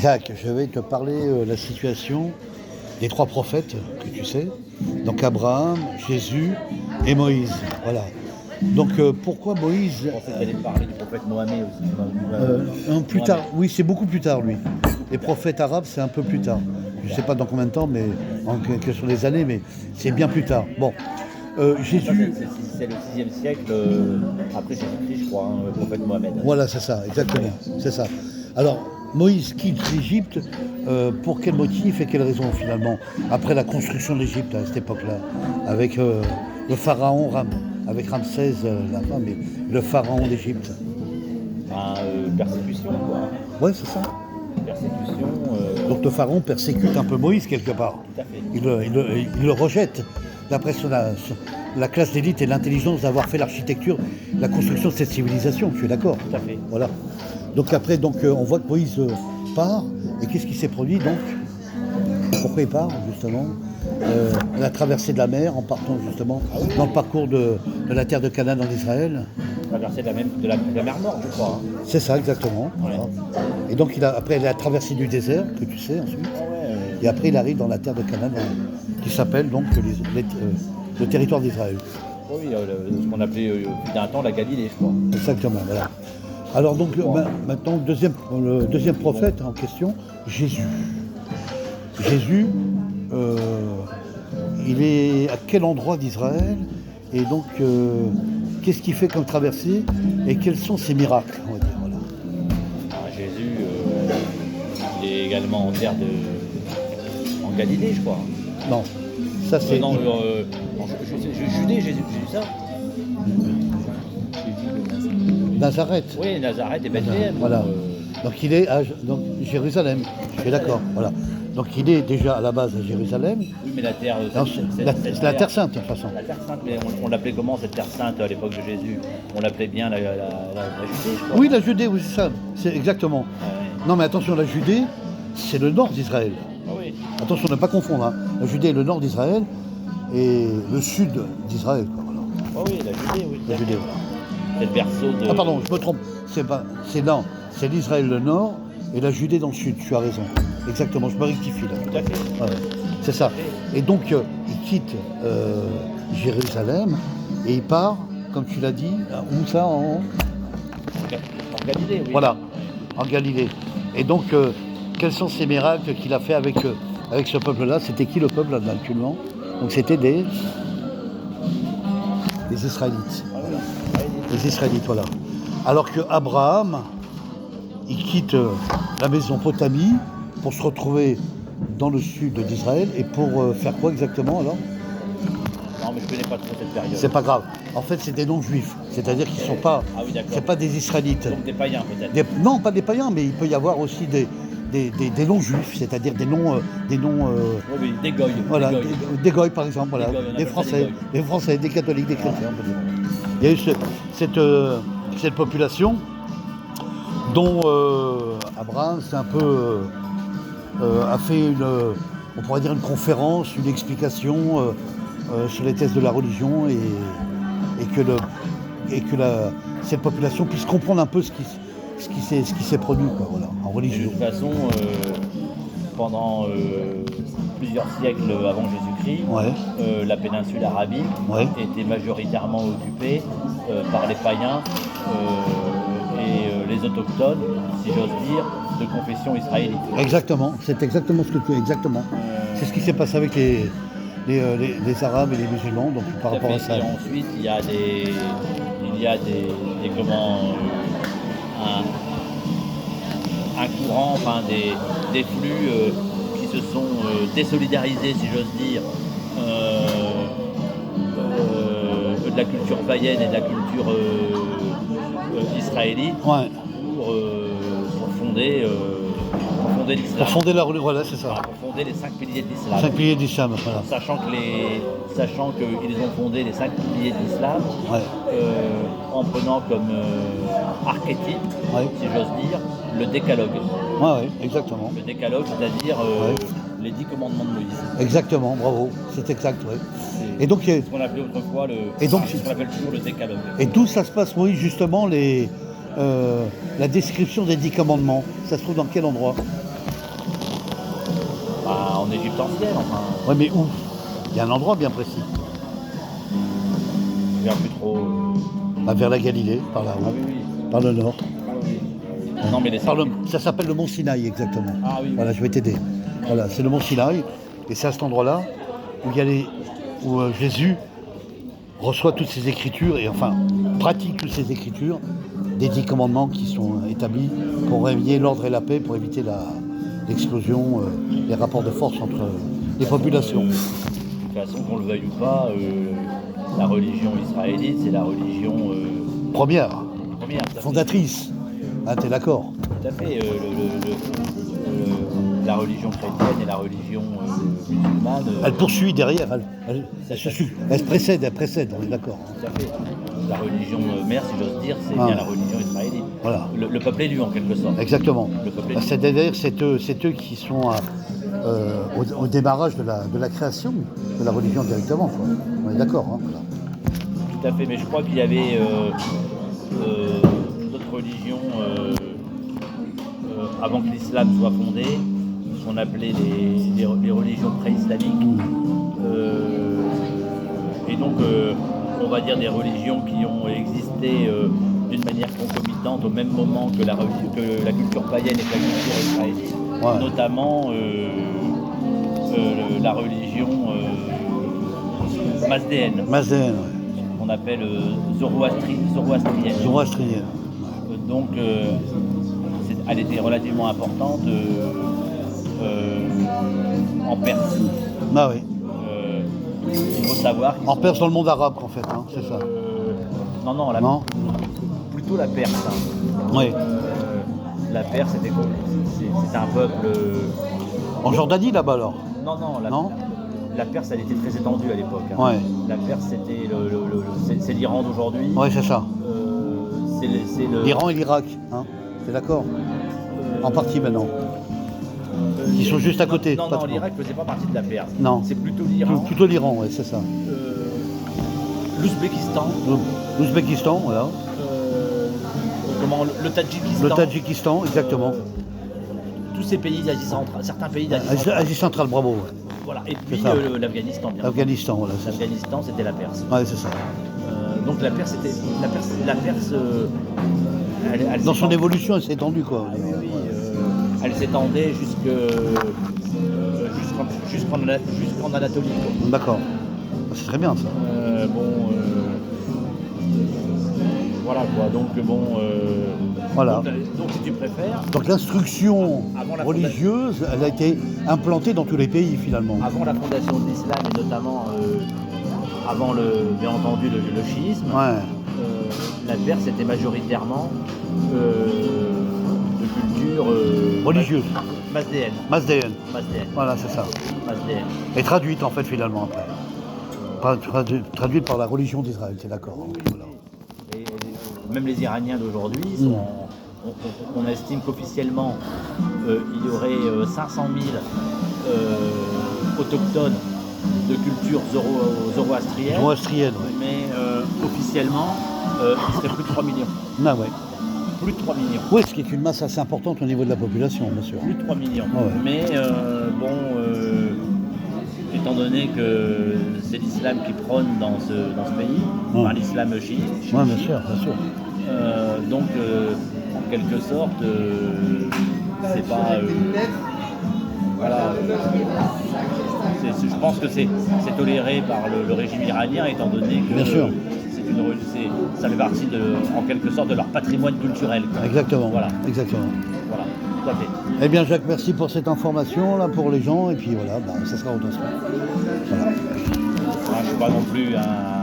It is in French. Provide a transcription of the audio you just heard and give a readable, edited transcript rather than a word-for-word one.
Jacques, je vais te parler de la situation des trois prophètes que tu sais. Donc Abraham, Jésus et Moïse. Voilà. Donc pourquoi Moïse Je pensais que tu allais parler du prophète Mohamed aussi. non, plus tard, oui, c'est beaucoup plus tard lui. Les prophètes arabes, c'est un peu plus tard. Je ne sais pas dans combien de temps, mais en question des années, mais c'est bien plus tard. Bon, Jésus. C'est le 6e siècle après Jésus-Christ, je crois, hein, le prophète Mohamed. Voilà, c'est ça, exactement. C'est ça. Alors, Moïse quitte l'Égypte pour quel motif et quelle raison finalement? Après la construction de l'Égypte à cette époque-là, avec le pharaon avec Ramsès, la femme, et le pharaon d'Égypte. Persécution, quoi. Ouais, c'est ça. Persécution. Donc le pharaon persécute un peu Moïse quelque part. Tout à fait. Il le rejette, d'après la classe d'élite et l'intelligence d'avoir fait l'architecture, la construction de cette civilisation, je suis d'accord. Tout à fait. Voilà. Donc après, on voit que Moïse part, et qu'est-ce qui s'est produit donc? Pourquoi il part, justement? La traversée de la mer, en partant justement dans le parcours de la terre de Canaan en Israël. Traversée de la mer Morte, je crois. Hein. C'est ça, exactement. Ouais. Voilà. Et donc après, il a traversé du désert, que tu sais ensuite. Et après, il arrive dans la terre de Canaan, qui s'appelle donc le territoire d'Israël. Oui, ce qu'on appelait depuis d'un temps la Galilée, je crois. Exactement, voilà. Alors donc maintenant le deuxième prophète en question, Jésus. Jésus, il est à quel endroit d'Israël? Et donc qu'est-ce qu'il fait comme traversée? Et quels sont ses miracles, on va dire, voilà. Alors, Jésus, il est également en Galilée, je crois. Non, ça c'est... Judée, Jésus, ça. Nazareth. Oui, Nazareth et Bethléem. Voilà. Donc il est à Jérusalem, je suis d'accord. Voilà. Donc il est déjà à la base à Jérusalem. Oui, mais la terre... C'est la Terre Sainte, de toute façon. La Terre Sainte, mais on l'appelait comment, cette Terre Sainte, à l'époque de Jésus? On l'appelait bien la Judée, je crois. Oui, la Judée, oui, c'est ça. C'est exactement. Ah, ouais. Non, mais attention, la Judée, c'est le nord d'Israël. Ah, oui. Attention, ne pas confondre. Hein. La Judée est le nord d'Israël et le sud d'Israël. Voilà. Ah oui, la Judée, oui. La Judée, voilà. C'est le berceau de... Ah pardon, je me trompe. C'est l'Israël le nord et la Judée dans le sud. Tu as raison. Exactement, je me rectifie là. Tout à fait. Ouais, c'est ça. Et donc, il quitte Jérusalem et il part, comme tu l'as dit, où ça En Galilée, oui. Voilà, en Galilée. Et donc, quels sont ces miracles qu'il a fait avec ce peuple-là? C'était qui le peuple là actuellement? Donc c'était des Israélites. Voilà. Les Israélites, voilà. Alors que Abraham, il quitte la Mésopotamie pour se retrouver dans le sud d'Israël et pour faire quoi exactement alors? Non, mais je connais pas trop cette période. C'est pas grave. En fait, c'est des non-juifs, c'est-à-dire qu'ils sont pas, Ah oui, d'accord. c'est pas des Israélites. Donc des païens, peut-être. Non, pas des païens, mais il peut y avoir aussi des non-juifs, c'est-à-dire des noms. Oui, des goïs. Voilà, Des goïs. des goïs par exemple, voilà, Des goïs, on des appelle ça Français, des goïs. des catholiques, des chrétiens. on peut dire. Il y a eu cette population dont Abraham a fait on pourrait dire une conférence, une explication sur les thèses de la religion et que cette population puisse comprendre un peu ce qui s'est produit quoi, voilà, en De religion. toute façon, pendant plusieurs siècles avant Jésus-Christ, Ouais. la péninsule arabique Ouais. était majoritairement occupée par les païens et les autochtones, si j'ose dire, de confession israélite. Exactement, c'est exactement ce que tu exactement. C'est ce qui s'est passé avec les Arabes et les musulmans, donc par rapport à ça. Et ensuite, il y a des un courant, enfin des flux qui se sont désolidarisés, si j'ose dire, de la culture païenne et de la culture israélite Ouais. pour fonder l'islam. Pour fonder la religion, voilà, c'est ça. Enfin, pour fonder les 5 piliers de l'islam. 5 piliers d'islam, voilà. Sachant qu'ils ont fondé les 5 piliers de l'islam, Ouais. en prenant comme archétype, Ouais. si j'ose dire, le décalogue. Ouais, exactement. Le décalogue, c'est-à-dire Ouais. les 10 commandements de Moïse. Exactement, bravo, c'est exact, ouais. Et donc, Ce qu'on appelait autrefois ce qu'on appelle toujours le décalogue. et d'où ça se passe, Moïse, justement, la description des 10 commandements? Ça se trouve dans quel endroit? en Égypte ancienne, enfin. Ouais, mais où? Il y a un endroit bien précis. Je ne plus trop. Bah, vers la Galilée, par là-haut, Ah oui, oui. par le nord. Ah oui. Non, mais les Ça s'appelle le mont Sinaï, exactement. Ah oui, oui. Voilà, je vais t'aider. Voilà, c'est le mont Sinaï. Et c'est à cet endroit-là où, où Jésus reçoit toutes ces écritures et enfin pratique toutes ces écritures des 10 commandements qui sont établis pour réveiller l'ordre et la paix, pour éviter l'explosion, les rapports de force entre les populations. De toute façon, qu'on le veuille ou pas, la religion israélite, c'est la religion Première, première. Tout à fait. fondatrice. Ah, t'es d'accord? Tout à fait. La religion chrétienne et la religion musulmane. Elle poursuit derrière, elle se précède, on est d'accord. Tout à fait. La religion mère, si j'ose dire, c'est bien la religion israélite. Voilà. Le peuple élu, en quelque sorte. Exactement. Le peuple élu. C'est-à-dire c'est eux qui sont au démarrage de la création de la religion directement, quoi. On est d'accord, hein, voilà. Tout à fait, mais je crois qu'il y avait d'autres religions avant que l'islam soit fondé, ce qu'on appelait les religions pré-islamiques. Et donc, on va dire des religions qui ont existé d'une manière concomitante au même moment que la culture païenne et que la culture israélite, Ouais. Notamment la religion mazdéenne. Mazdéenne, Qu'on appelle zoroastrienne. Zoroastrienne. Donc, elle était relativement importante en Perse. Ah oui. Il faut savoir. En Perse, dans le monde arabe, en fait, hein, c'est ça. Non, plutôt la Perse. Hein. Oui. La Perse, c'était un peuple. En Jordanie, là-bas, alors? Non, la Perse, elle était très étendue à l'époque. Hein. Ouais. La Perse, c'était c'est l'Iran d'aujourd'hui. Oui, c'est ça. C'est l'Iran et l'Irak, hein, t'es d'accord? En partie maintenant. Qui sont juste à côté. Non, l'Irak ne faisait pas partie de la Perse. Non. C'est plutôt l'Iran. Plutôt l'Iran, oui, c'est ça. L'Ouzbékistan. L'Ouzbékistan, voilà. Le Tadjikistan. Le Tadjikistan, exactement. Tous ces pays d'Asie centrale, certains pays d'Asie centrale. Asie centrale, bravo. Ouais. Voilà. Et puis l'Afghanistan, bien sûr. L'Afghanistan, voilà. L'Afghanistan, c'était la Perse. Oui, c'est ça. Donc la Perse, elle dans son évolution, elle s'est étendue, quoi. Oui, elle s'étendait jusqu'en Anatolie. D'accord. C'est très bien, ça. Voilà, quoi. Donc, bon... voilà. Donc, si tu préfères... Donc, l'instruction religieuse, elle a été implantée dans tous les pays, finalement. Avant la fondation de l'islam, et notamment... avant, bien entendu, le chiisme, la Perse était majoritairement de culture religieuse. Mazdéenne. Voilà, c'est ça. Mazdéenne. Et traduite, en fait, finalement, après. Traduite par la religion d'Israël, t'es d'accord? Oui. Voilà. Et même les Iraniens d'aujourd'hui, on estime qu'officiellement, il y aurait 500 000 autochtones de culture zoroastrienne. Zoroastrienne, oui. Mais officiellement, il serait plus de 3 millions. Ah ouais. Plus de 3 millions. Oui, ce qui est une masse assez importante au niveau de la population, bien sûr. Plus de 3 millions. Ah ouais. Mais étant donné que c'est l'islam qui prône dans ce pays, par l'islam chiite. Oui, bien sûr. Donc, en quelque sorte, c'est pas... voilà. Je pense que c'est toléré par le régime iranien, étant donné que bien sûr. Ça fait partie en quelque sorte de leur patrimoine culturel. Quoi. Exactement. Voilà. Exactement. Voilà, tout à fait. Eh bien, Jacques, merci pour cette information là pour les gens, et puis voilà, ça sera au transfert. Voilà. Je ne suis pas non plus un